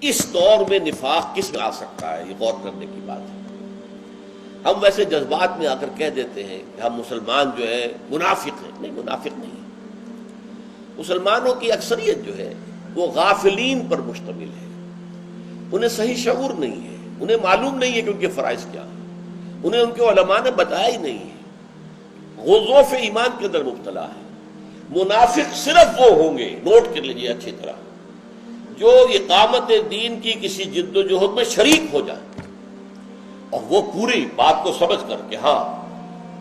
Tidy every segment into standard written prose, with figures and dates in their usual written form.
اس دور میں نفاق کس میں آ سکتا ہے، یہ غور کرنے کی بات ہے۔ ہم ویسے جذبات میں آ کر کہہ دیتے ہیں کہ ہم مسلمان جو ہے منافق ہیں، نہیں، منافق نہیں ہے۔ مسلمانوں کی اکثریت جو ہے وہ غافلین پر مشتمل ہے، انہیں صحیح شعور نہیں ہے، انہیں معلوم نہیں ہے کہ ان کے فرائض کیا ہیں، انہیں ان کے علماء نے بتایا ہی نہیں ہے، غضوف ایمان کے اندر مبتلا ہے۔ منافق صرف وہ ہوں گے، نوٹ کر لیجیے اچھی طرح، جو اقامت دین کی کسی جد و جہد میں شریک ہو جائے، اور وہ پوری بات کو سمجھ کر کہ ہاں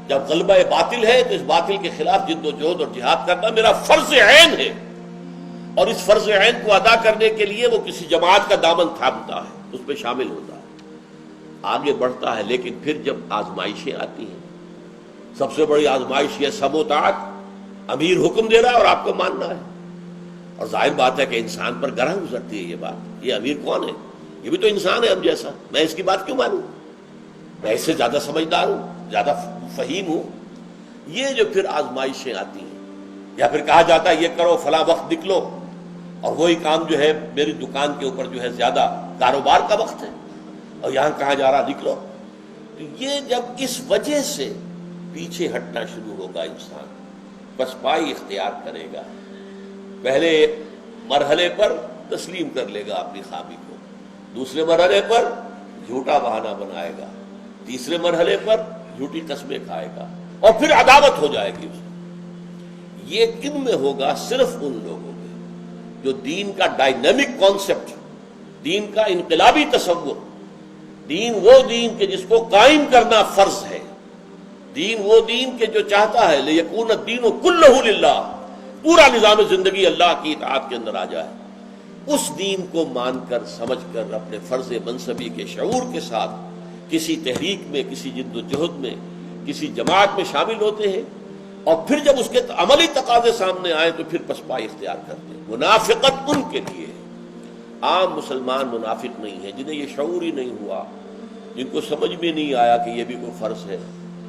جب غلبہ باطل ہے تو اس باطل کے خلاف جد و جہد اور جہاد کرنا میرا فرض عین ہے، اور اس فرض عین کو ادا کرنے کے لیے وہ کسی جماعت کا دامن تھامتا ہے، اس میں شامل ہوتا ہے، آگے بڑھتا ہے۔ لیکن پھر جب آزمائشیں آتی ہیں، سب سے بڑی آزمائش یہ سب و طاعت، امیر حکم دے رہا ہے اور آپ کو ماننا ہے، اور ظاہر بات ہے کہ انسان پر گرہ گزرتی ہے یہ بات، یہ امیر کون ہے، یہ بھی تو انسان ہے ہم جیسا، میں اس کی بات کیوں مانوں، میں اس سے زیادہ سمجھدار ہوں، زیادہ فہیم ہوں۔ یہ جو پھر آزمائشیں آتی ہیں، یا پھر کہا جاتا ہے یہ کرو فلاں وقت نکلو، اور وہی کام جو ہے میری دکان کے اوپر جو ہے زیادہ کاروبار کا وقت ہے، اور یہاں کہا جا رہا نکلو، تو یہ جب اس وجہ سے پیچھے ہٹنا شروع ہوگا انسان، پسپائی اختیار کرے گا، پہلے مرحلے پر تسلیم کر لے گا اپنی خامی کو، دوسرے مرحلے پر جھوٹا بہانہ بنائے گا، تیسرے مرحلے پر جھوٹی قسمیں کھائے گا، اور پھر عداوت ہو جائے گی اس میں۔ یہ کن میں ہوگا؟ صرف ان لوگوں میں جو دین کا ڈائنامک کانسیپٹ، دین کا انقلابی تصور، دین وہ دین کے جس کو قائم کرنا فرض ہے، دین وہ دین کے جو چاہتا ہے لیکون الدین کلہ للہ، پورا نظام زندگی اللہ کی اطاعت کے اندر آ جائے، اس دین کو مان کر سمجھ کر اپنے فرض منصبی کے شعور کے ساتھ کسی تحریک میں، کسی جد و جہد میں، کسی جماعت میں شامل ہوتے ہیں، اور پھر جب اس کے عملی تقاضے سامنے آئے تو پھر پسپائی اختیار کرتے ہیں۔ منافقت ان کے لیے ہے، عام مسلمان منافق نہیں ہے، جنہیں یہ شعور ہی نہیں ہوا، جن کو سمجھ میں نہیں آیا کہ یہ بھی کوئی فرض ہے،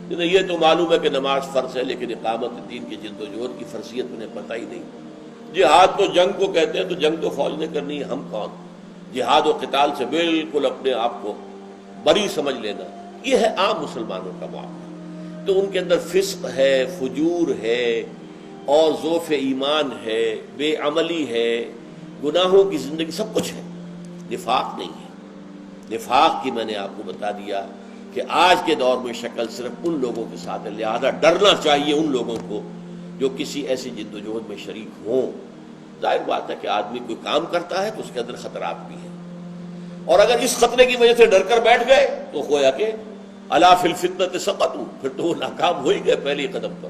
جنہیں یہ تو معلوم ہے کہ نماز فرض ہے لیکن اقامت دین کی جد و جہد کی فرضیت انہیں پتہ ہی نہیں۔ جہاد تو جنگ کو کہتے ہیں، تو جنگ تو فوج نے کرنی ہے، ہم کون؟ جہاد و قتال سے بالکل اپنے آپ کو بری سمجھ لینا، یہ ہے عام مسلمانوں کا معاملہ۔ تو ان کے اندر فسق ہے، فجور ہے، اور ضعف ایمان ہے، بے عملی ہے، گناہوں کی زندگی، سب کچھ ہے، نفاق نہیں ہے۔ نفاق کی میں نے آپ کو بتا دیا کہ آج کے دور میں شکل صرف ان لوگوں کے ساتھ ہے، لہذا ڈرنا چاہیے ان لوگوں کو جو کسی ایسی جد و جہد میں شریک ہوں۔ ظاہر بات ہے کہ آدمی کوئی کام کرتا ہے تو اس کے اندر خطرات بھی ہیں، اور اگر اس خطرے کی وجہ سے ڈر کر بیٹھ گئے تو گویا کہ الا فی الفتنۃ سقطوا، پھر تو وہ ناکام ہو ہی گئے پہلے قدم پر۔